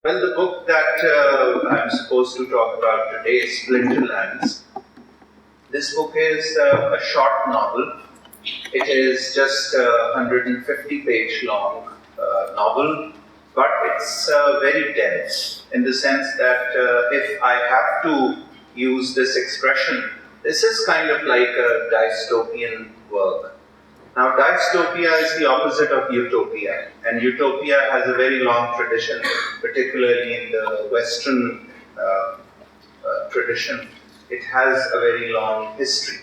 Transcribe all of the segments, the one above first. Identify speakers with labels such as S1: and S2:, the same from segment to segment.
S1: Well, the book that I'm supposed to talk about today is Splinterlands. This book is a short novel. It is just a 150-page long novel, but it's very dense in the sense that if I have to use this expression, this is kind of like a dystopian work. Now, dystopia is the opposite of utopia, and utopia has a very long tradition, particularly in the Western tradition. It has a very long history.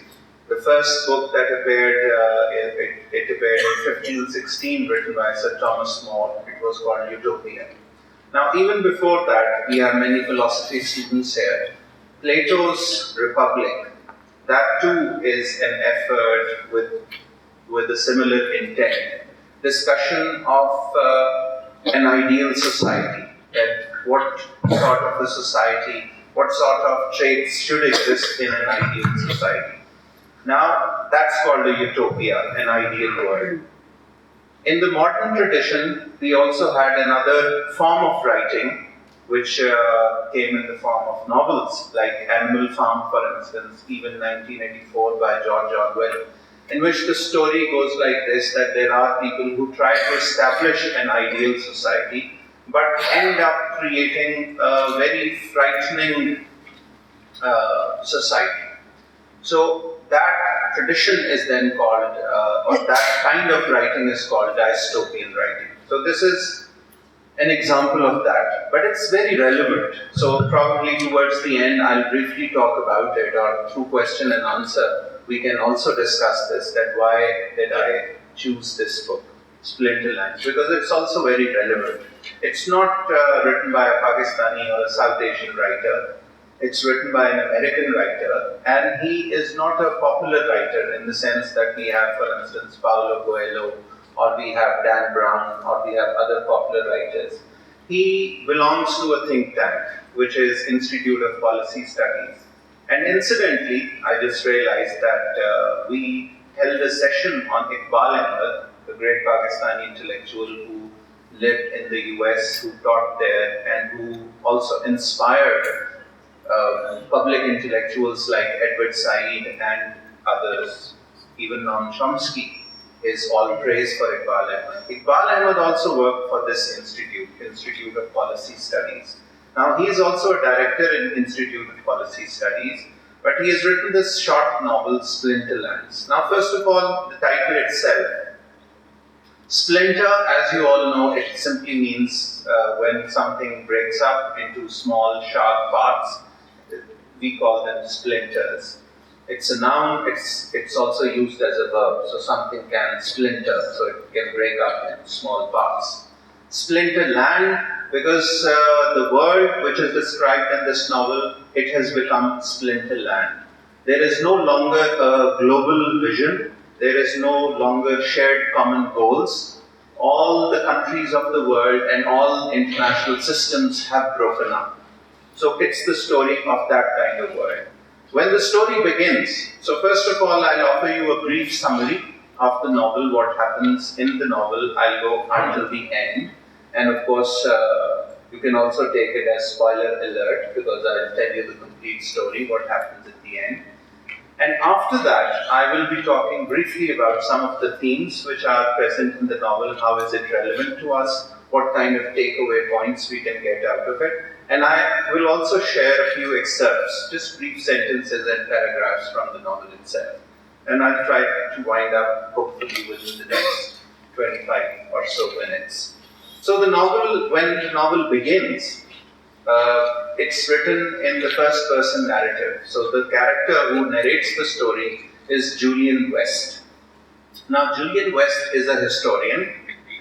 S1: The first book that appeared, it appeared in 1516, written by Sir Thomas More. It was called Utopia. Now, even before that, we have many philosophy students here. Plato's Republic, that too is an effort with a similar intent. Discussion of an ideal society, that what sort of a society, what sort of traits should exist in an ideal society. Now, that's called a utopia, an ideal world. In the modern tradition, we also had another form of writing, which came in the form of novels, like Animal Farm, for instance, even 1984 by George Orwell, in which the story goes like this, that there are people who try to establish an ideal society, but end up creating a very frightening society. So that tradition is then called, or that kind of writing is called dystopian writing. So this is an example of that, but it's very relevant. So probably towards the end, I'll briefly talk about it, or through question and answer, we can also discuss this, that why did I choose this book, Splinterlands, because it's also very relevant. It's not written by a Pakistani or a South Asian writer. It's written by an American writer, and he is not a popular writer in the sense that we have, for instance, Paulo Coelho, or we have Dan Brown, or we have other popular writers. He belongs to a think tank, which is Institute of Policy Studies. And incidentally, I just realized that we held a session on Iqbal Ahmed, the great Pakistani intellectual who lived in the US, who taught there, and who also inspired public intellectuals like Edward Said and others. Even Noam Chomsky is all praise for Iqbal Ahmed. Iqbal Ahmed also worked for this institute, Institute of Policy Studies. Now, he is also a director in Institute of Policy Studies, but he has written this short novel, Splinterlands. Now, first of all, the title itself. Splinter, as you all know, it simply means when something breaks up into small, sharp parts, we call them splinters. It's a noun, it's also used as a verb, so something can splinter, so it can break up into small parts. Splinterland, because the world which is described in this novel, it has become Splinterland. There is no longer a global vision, there is no longer shared common goals. All the countries of the world and all international systems have broken up. So it's the story of that kind of world. When the story begins, so first of all, I'll offer you a brief summary of the novel, what happens in the novel. I'll go until the end. And of course, you can also take it as spoiler alert, because I'll tell you the complete story, what happens at the end. And after that, I will be talking briefly about some of the themes which are present in the novel, how is it relevant to us, what kind of takeaway points we can get out of it. And I will also share a few excerpts, just brief sentences and paragraphs from the novel itself. And I'll try to wind up, hopefully, within the next 25 or so minutes. So the novel, when the novel begins, it's written in the first person narrative. So the character who narrates the story is Julian West. Now, Julian West is a historian,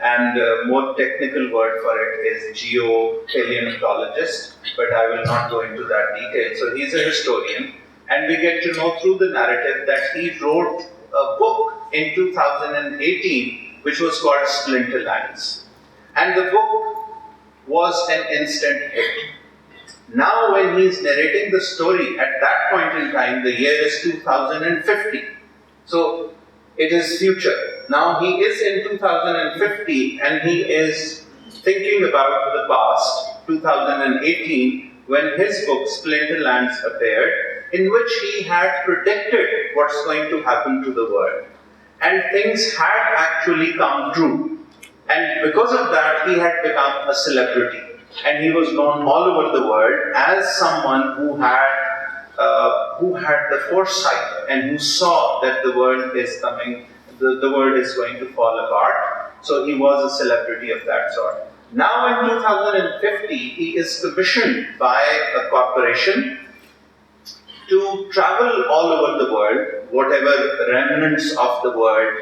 S1: and a more technical word for it is geopaleontologist, but I will not go into that detail. So he's a historian, and we get to know through the narrative that he wrote a book in 2018 which was called Splinterlands. And the book was an instant hit. Now when he's narrating the story, at that point in time, the year is 2050. So it is future. Now he is in 2050 and he is thinking about the past, 2018, when his book Splinterlands appeared, in which he had predicted what's going to happen to the world. And things had actually come true. And because of that, he had become a celebrity. And he was known all over the world as someone who had the foresight and who saw that the world is coming, the world is going to fall apart. So he was a celebrity of that sort. Now in 2050, he is commissioned by a corporation to travel all over the world, whatever remnants of the world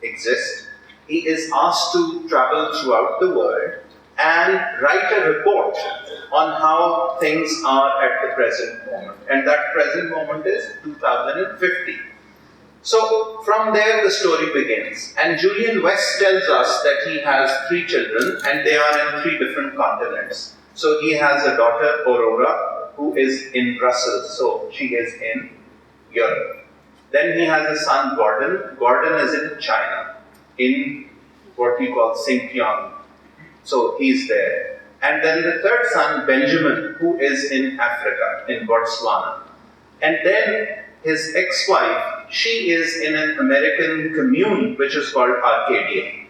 S1: exist. He is asked to travel throughout the world and write a report on how things are at the present moment. And that present moment is 2050. So from there the story begins. And Julian West tells us that he has 3 children and they are in 3 different continents. So he has a daughter, Aurora, who is in Brussels. So she is in Europe. Then he has a son, Gordon. Gordon is in China, in what we call Xinjiang. So he's there. And then the third son, Benjamin, who is in Africa, in Botswana. And then his ex-wife, she is in an American commune which is called Arcadia.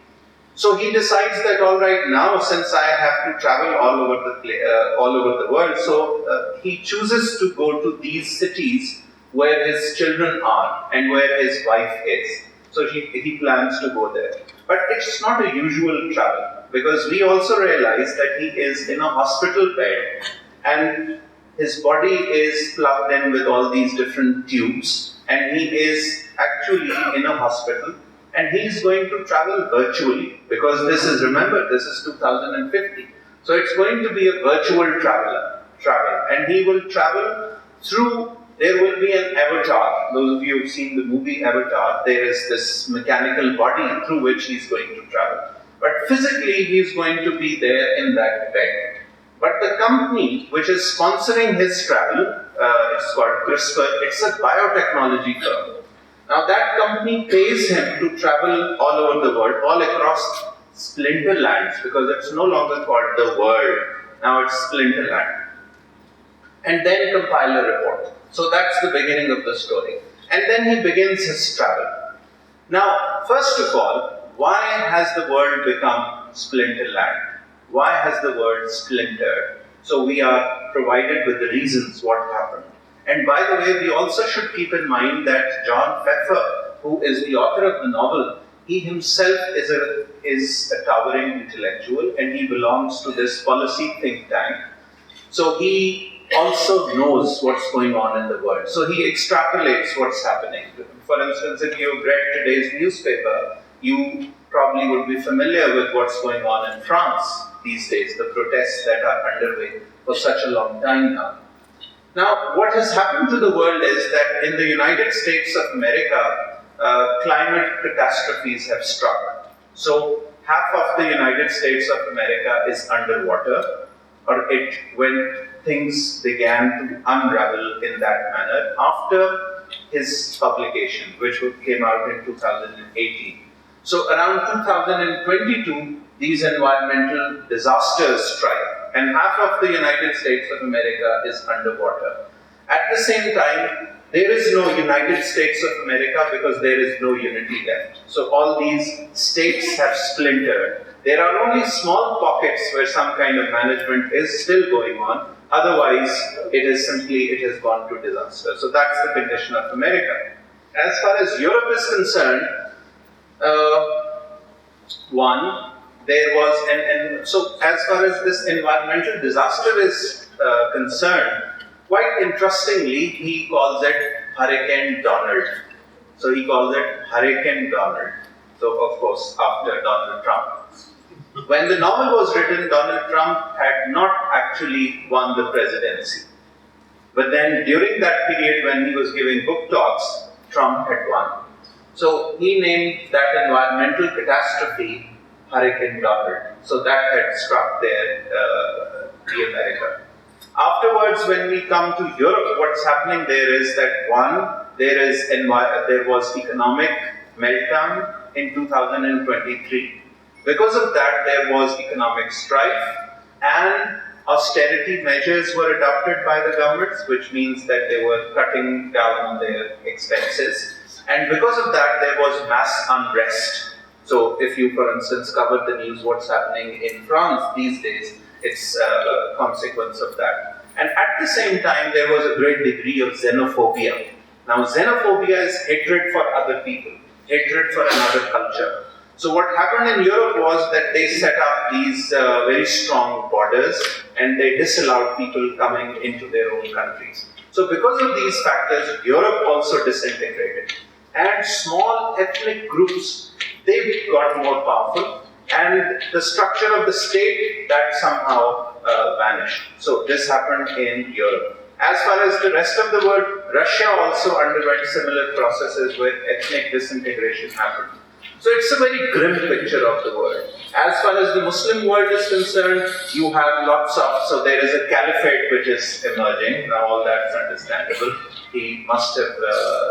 S1: So he decides that, all right, now since I have to travel all over the world, so he chooses to go to these cities where his children are and where his wife is. So he plans to go there. But it's not a usual travel, because we also realize that he is in a hospital bed and his body is plugged in with all these different tubes, and he is actually in a hospital, and he is going to travel virtually, because this is 2050. So it's going to be a virtual travel, and he will travel through. There will be an avatar. Those of you who have seen the movie Avatar, there is this mechanical body through which he's going to travel. But physically, he's going to be there in that bed. But the company which is sponsoring his travel, it's called CRISPR, it's a biotechnology firm. Now that company pays him to travel all over the world, all across Splinterlands, because it's no longer called the world. Now it's Splinterland. And then compile a report. So that's the beginning of the story. And then he begins his travel. Now, first of all, why has the world become Splinterland? Why has the world splintered? So we are provided with the reasons what happened. And by the way, we also should keep in mind that John Feffer, who is the author of the novel, he himself is a towering intellectual, and he belongs to this policy think tank. So he also knows what's going on in the world. So he extrapolates what's happening. For instance, if you've read today's newspaper, you probably would be familiar with what's going on in France these days, the protests that are underway for such a long time now. Now, what has happened to the world is that in the United States of America, climate catastrophes have struck. So half of the United States of America is underwater, when things began to unravel in that manner after his publication, which came out in 2018. So around 2022, these environmental disasters strike, and half of the United States of America is underwater. At the same time, there is no United States of America because there is no unity left. So all these states have splintered. There are only small pockets where some kind of management is still going on. Otherwise, it has gone to disaster. So that's the condition of America. As far as Europe is concerned, so as far as this environmental disaster is concerned, quite interestingly, he calls it Hurricane Donald. So he calls it Hurricane Donald. So of course, after Donald Trump. When the novel was written, Donald Trump had not actually won the presidency. But then during that period when he was giving book talks, Trump had won. So he named that environmental catastrophe Hurricane Donald. So that had struck the America. Afterwards, when we come to Europe, what's happening there is that there was economic meltdown in 2023. Because of that, there was economic strife, and austerity measures were adopted by the governments, which means that they were cutting down on their expenses. And because of that, there was mass unrest. So if you, for instance, cover the news, what's happening in France these days, it's a consequence of that. And at the same time, there was a great degree of xenophobia. Now, xenophobia is hatred for other people, hatred for another culture. So what happened in Europe was that they set up these very strong borders and they disallowed people coming into their own countries. So because of these factors, Europe also disintegrated. And small ethnic groups, they got more powerful, and the structure of the state, that somehow vanished. So this happened in Europe. As far as the rest of the world, Russia also underwent similar processes where ethnic disintegration happened. So it's a very grim picture of the world. As far as the Muslim world is concerned, you have lots of, so there is a caliphate which is emerging. Now all that's understandable. He must have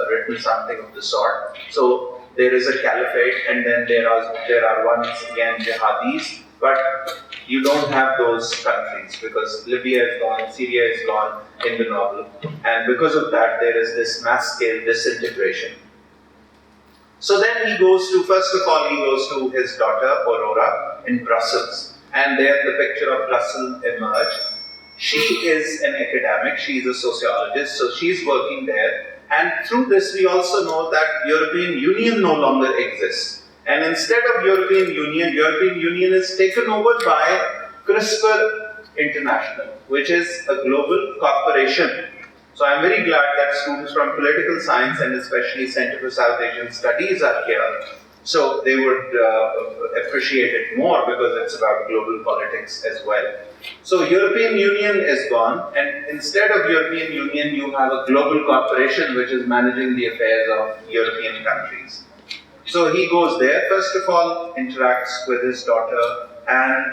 S1: written something of the sort. So there is a caliphate, and then there are once again jihadis, but you don't have those countries because Libya is gone, Syria is gone in the novel, and because of that there is this mass-scale disintegration. So then he goes to, first of all, he goes to his daughter Aurora in Brussels, and there the picture of Brussels emerged. She is an academic, she is a sociologist, so she's working there. And through this, we also know that European Union no longer exists. And instead of European Union is taken over by CRISPR International, which is a global corporation. So I'm very glad that students from political science and especially Center for South Asian Studies are here. So they would appreciate it more because it's about global politics as well. So European Union is gone, and instead of European Union, you have a global corporation which is managing the affairs of European countries. So he goes there, first of all, interacts with his daughter, and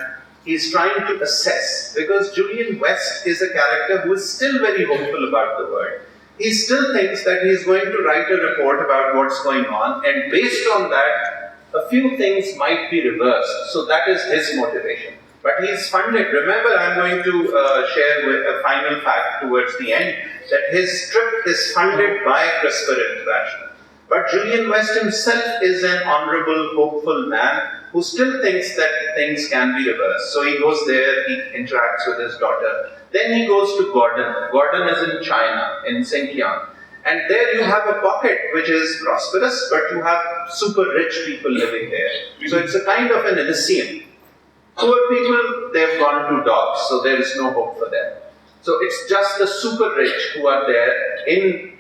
S1: he's trying to assess, because Julian West is a character who is still very hopeful about the world. He still thinks that he's going to write a report about what's going on, and based on that, a few things might be reversed. So that is his motivation. But he's funded. Remember, I'm going to share with a final fact towards the end, that his trip is funded by CRISPR International. But Julian West himself is an honorable, hopeful man who still thinks that things can be reversed. So he goes there, he interacts with his daughter. Then he goes to Gordon. Gordon is in China, in Xinjiang. And there you have a pocket which is prosperous, but you have super rich people living there. So it's a kind of an Elysium. Poor people, they've gone to dogs, so there is no hope for them. So it's just the super rich who are there in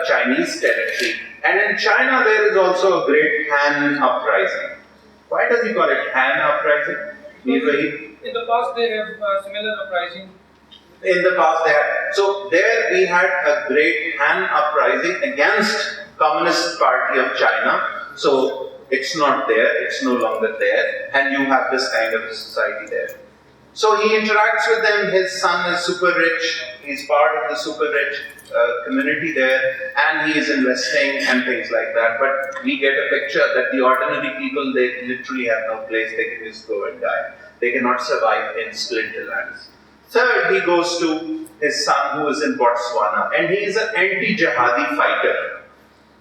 S1: Chinese territory. And in China, there is also a great Han uprising. Why does he call it Han uprising?
S2: In the past, they have similar uprising.
S1: In the past, they had. So there we had a great Han uprising against Communist Party of China. So it's not there, it's no longer there, and you have this kind of society there. So he interacts with them, his son is super rich, he's part of the super rich community there, and he is investing and things like that. But we get a picture that the ordinary people, they literally have no place, they can just go and die. They cannot survive in Splinterlands. Third, he goes to his son who is in Botswana, and he is an anti-jihadi fighter.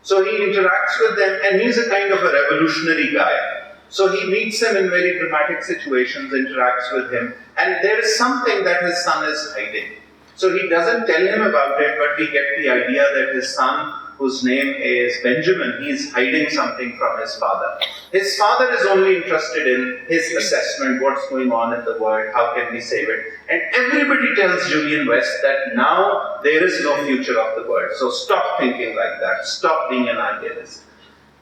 S1: So he interacts with them, and he's a kind of a revolutionary guy. So he meets him in very dramatic situations, interacts with him, and there is something that his son is hiding. So he doesn't tell him about it, but we get the idea that his son, whose name is Benjamin, he is hiding something from his father. His father is only interested in his assessment, what's going on in the world, how can we save it. And everybody tells Julian West that now there is no future of the world. So stop thinking like that, stop being an idealist.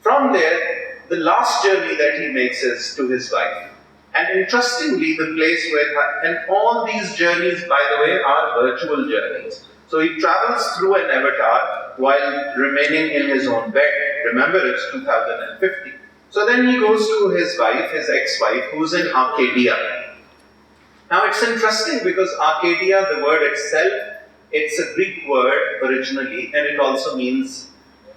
S1: From there, the last journey that he makes is to his wife. And interestingly, the place where, and all these journeys, by the way, are virtual journeys. So he travels through an avatar while remaining in his own bed. Remember, it's 2050. So then he goes to his wife, his ex-wife, who's in Arcadia. Now it's interesting because Arcadia, the word itself, it's a Greek word originally, and it also means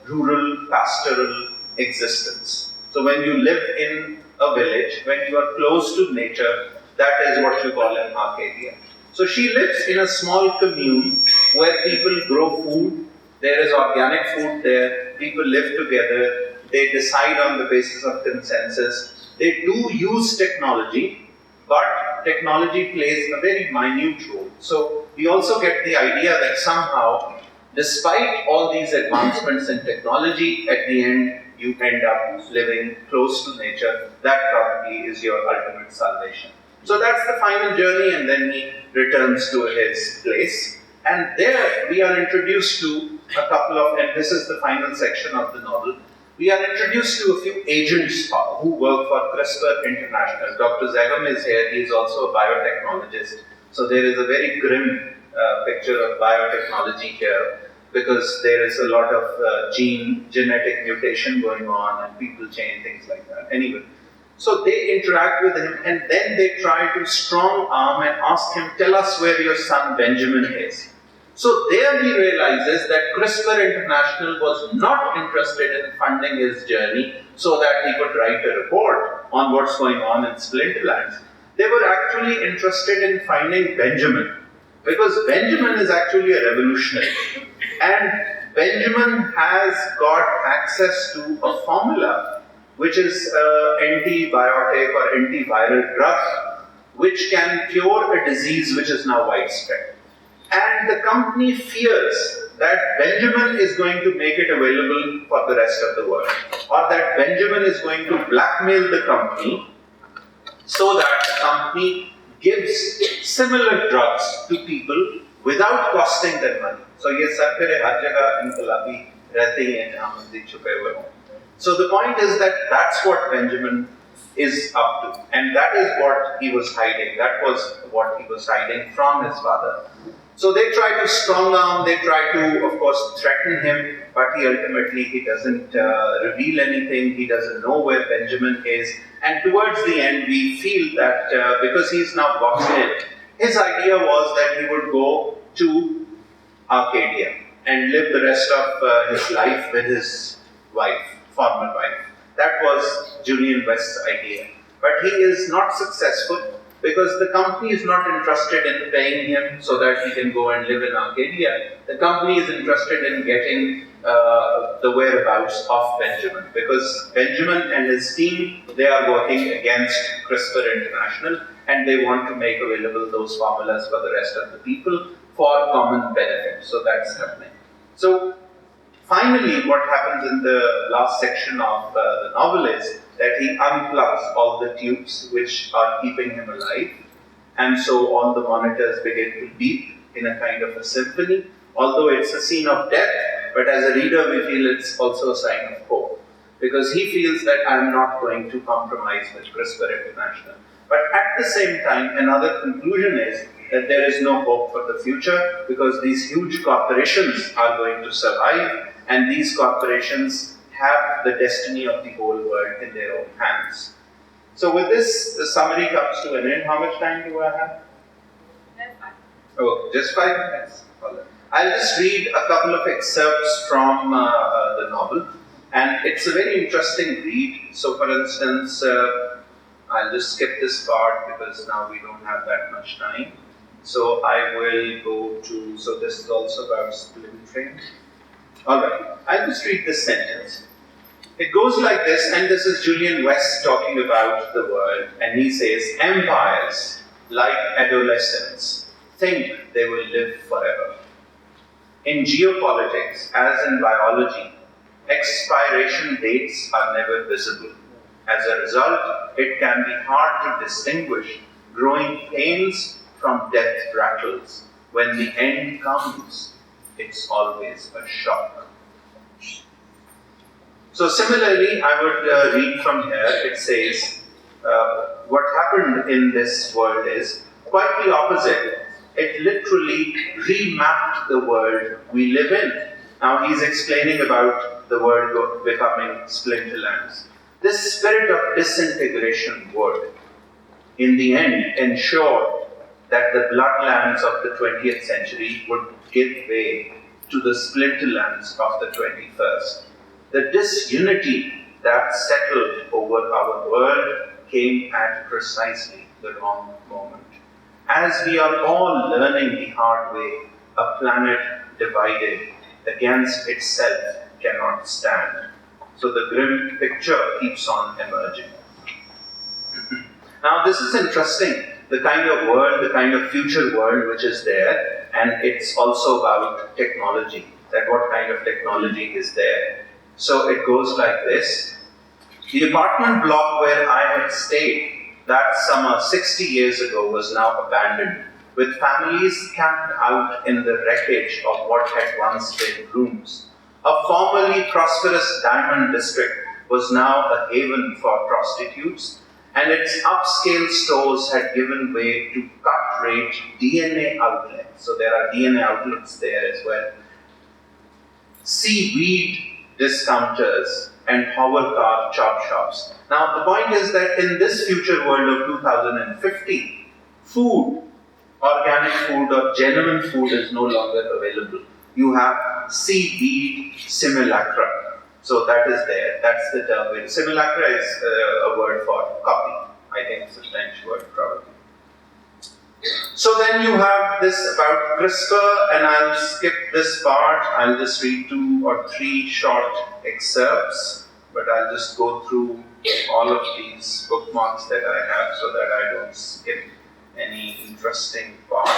S1: rural, pastoral existence. So when you live in a village, when you are close to nature, that is what you call an Arcadia. So she lives in a small commune where people grow food, there is organic food there, people live together, they decide on the basis of consensus. They do use technology, but technology plays a very minute role. So we also get the idea that somehow, despite all these advancements in technology, at the end you end up living close to nature. That probably is your ultimate salvation. So that's the final journey, and then he returns to his place. And there we are introduced to a couple of, and this is the final section of the novel, we are introduced to a few agents who work for CRISPR International. Dr. Zegam is here, he is also a biotechnologist. So there is a very grim picture of biotechnology here, because there is a lot of genetic mutation going on and people change, things like that. Anyway, so they interact with him and then they try to strong arm and ask him, tell us where your son Benjamin is. So there he realizes that CRISPR International was not interested in funding his journey so that he could write a report on what's going on in Splinterlands. They were actually interested in finding Benjamin, because Benjamin is actually a revolutionary. And Benjamin has got access to a formula which is antibiotic or antiviral drug which can cure a disease which is now widespread. And the company fears that Benjamin is going to make it available for the rest of the world, or that Benjamin is going to blackmail the company so that the company gives similar drugs to people without costing them money. So ye sab fir har jagah inqilabi rehte hain jahan manzi chupe hue ho. So the point is that that's what Benjamin is up to, and that is what he was hiding. That was what he was hiding from his father. So they try to strong arm, they try to, of course, threaten him, but he doesn't reveal anything, he doesn't know where Benjamin is. And towards the end, we feel that because he's now boxed in, his idea was that he would go to Arcadia and live the rest of his life with his wife, former wife. That was Julian West's idea. But he is not successful, because the company is not interested in paying him so that he can go and live in Arcadia. The company is interested in getting the whereabouts of Benjamin, because Benjamin and his team, they are working against CRISPR International, and they want to make available those formulas for the rest of the people for common benefit. So that's happening. So finally, what happens in the last section of the novel is that he unplugs all the tubes which are keeping him alive, and so all the monitors begin to beep in a kind of a symphony. Although it's a scene of death, but as a reader we feel it's also a sign of hope, because he feels that I'm not going to compromise with CRISPR International. But at the same time, another conclusion is that there is no hope for the future, because these huge corporations are going to survive, and these corporations have the destiny of the whole world in their own hands. So with this, the summary comes to an end. How much time do I have?
S3: Just 5.
S1: Oh, just 5 minutes. I'll just read a couple of excerpts from the novel, and it's a very interesting read. So for instance, I'll just skip this part because now we don't have that much time. So I will go to, so this is also about splintering. Alright, I'll just read this sentence. It goes like this, and this is Julian West talking about the world, and he says, empires, like adolescents, think they will live forever. In geopolitics, as in biology, expiration dates are never visible. As a result, it can be hard to distinguish growing pains from death rattles. When the end comes, it's always a shock. So similarly, I would read from here. It says, what happened in this world is quite the opposite. It literally remapped the world we live in. Now he's explaining about the world becoming Splinterlands. This spirit of disintegration would, in the end, ensure that the bloodlands of the 20th century would give way to the Splinterlands of the 21st. The disunity that settled over our world came at precisely the wrong moment. As we are all learning the hard way, a planet divided against itself cannot stand. So the grim picture keeps on emerging. Now this is interesting, the kind of world, the kind of future world which is there, and it's also about technology, that what kind of technology is there. So it goes like this. The apartment block where I had stayed that summer 60 years ago was now abandoned, with families camped out in the wreckage of what had once been rooms. A formerly prosperous diamond district was now a haven for prostitutes, and its upscale stores had given way to cut-rate DNA outlets. So there are DNA outlets there as well. Seaweed discounters and hovercar chop shops. Now the point is that in this future world of 2050, food, organic food or genuine food is no longer available. You have seaweed simulacra. So that is there. That's the term. Simulacra is a word for copy. I think it's a French word probably. So then you have this about CRISPR, and I'll skip this part. I'll just read 2 or 3 short excerpts, but I'll just go through all of these bookmarks that I have so that I don't skip any interesting part.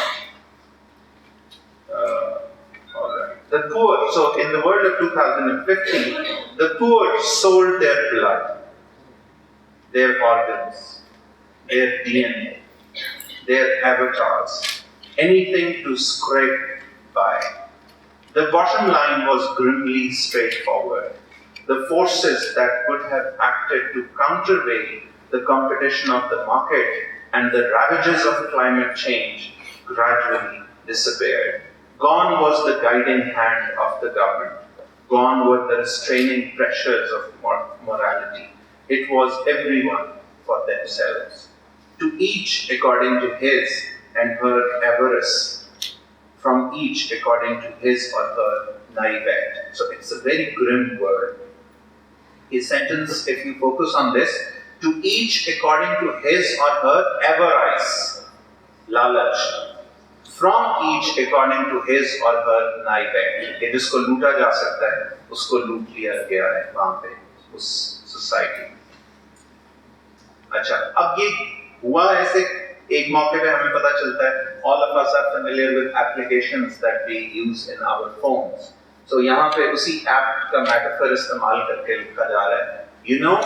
S1: Alright. The poor, so in the world of 2050, the poor sold their blood, their organs, their DNA, their avatars, anything to scrape by. The bottom line was grimly straightforward. The forces that would have acted to countervail the competition of the market and the ravages of climate change gradually disappeared. Gone was the guiding hand of the government. Gone were the restraining pressures of morality. It was everyone for themselves, to each according to his and her avarice, from each according to his or her naivete. So it's a very grim word. A sentence, if you focus on this, to each according to his or her avarice, lalach, from each according to his or her naivete. कि जिसको लूटा जा सकता है, उसको लूट लिया गया है वहाँ पे उस सोसाइटी में. अच्छा, अब ये हुआ ऐसे एक मौके पे हमें पता चलता है. All of us are familiar with applications that we use in our phones. So यहाँ पे उसी app का metaphor इस्तेमाल करके लिखा जा रहा है. You know,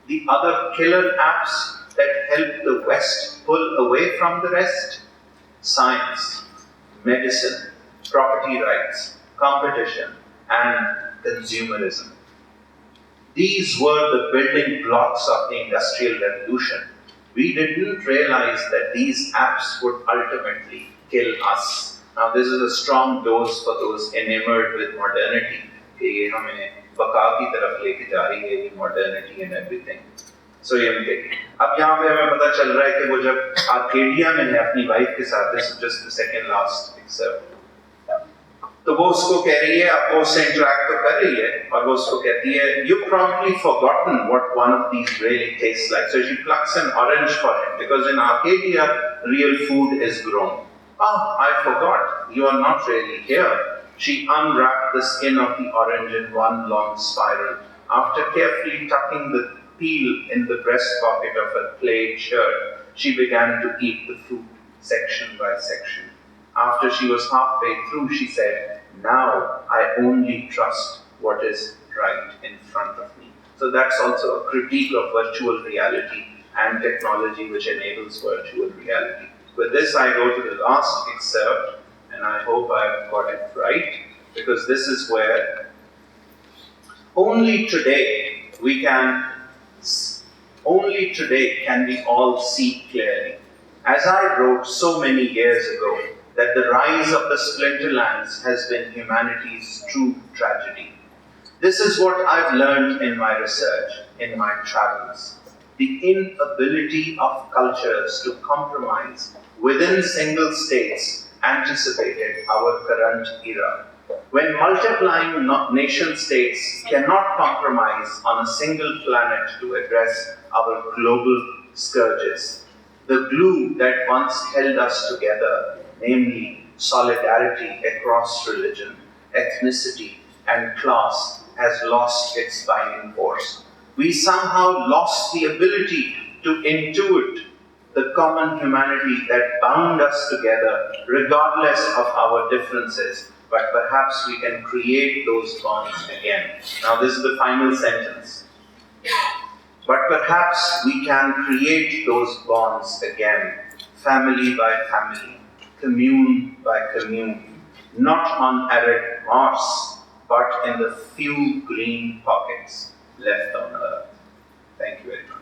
S1: the other killer apps that help the West pull away from the rest? Science, medicine, property rights, competition, and consumerism. These were the building blocks of the Industrial Revolution. We didn't realize that these apps would ultimately kill us. Now, this is a strong dose for those enamored with modernity. कि ये हमें बका की तरफ लेके जा रही है, ये modernity and everything. So ये हम देखें. अब यहाँ पे हमें पता चल रहा है कि वो जब आर्केडिया में है अपनी वाइफ के साथ, this is just the second last excerpt. तो वो उसको कह रही है, अब वो उससे इंटरैक्ट तो कर रही है, और वो उसको कहती है, you've probably forgotten what one of these really tastes like. So she plucks an orange for him, because in Arcadia, real food is grown. Oh, I forgot, you are not really here. She unwrapped the skin of the orange in one long spiral. After carefully tucking the peel in the breast pocket of her plaid shirt, she began to eat the fruit section by section. After she was halfway through, she said, now I only trust what is right in front of me. So that's also a critique of virtual reality and technology which enables virtual reality. With this, I go to the last excerpt, and I hope I've got it right, because this is where only today can we all see clearly. As I wrote so many years ago, that the rise of the Splinterlands has been humanity's true tragedy. This is what I've learned in my research, in my travels. The inability of cultures to compromise within single states anticipated our current era. When multiplying nation states cannot compromise on a single planet to address our global scourges, The glue that once held us together, namely solidarity across religion, ethnicity, and class, has lost its binding force. We somehow lost the ability to intuit the common humanity that bound us together, regardless of our differences. But perhaps we can create those bonds again. Now, this is the final sentence. But perhaps we can create those bonds again, family by family, commune by commune, not on arid Mars, but in the few green pockets left on Earth. Thank you very much.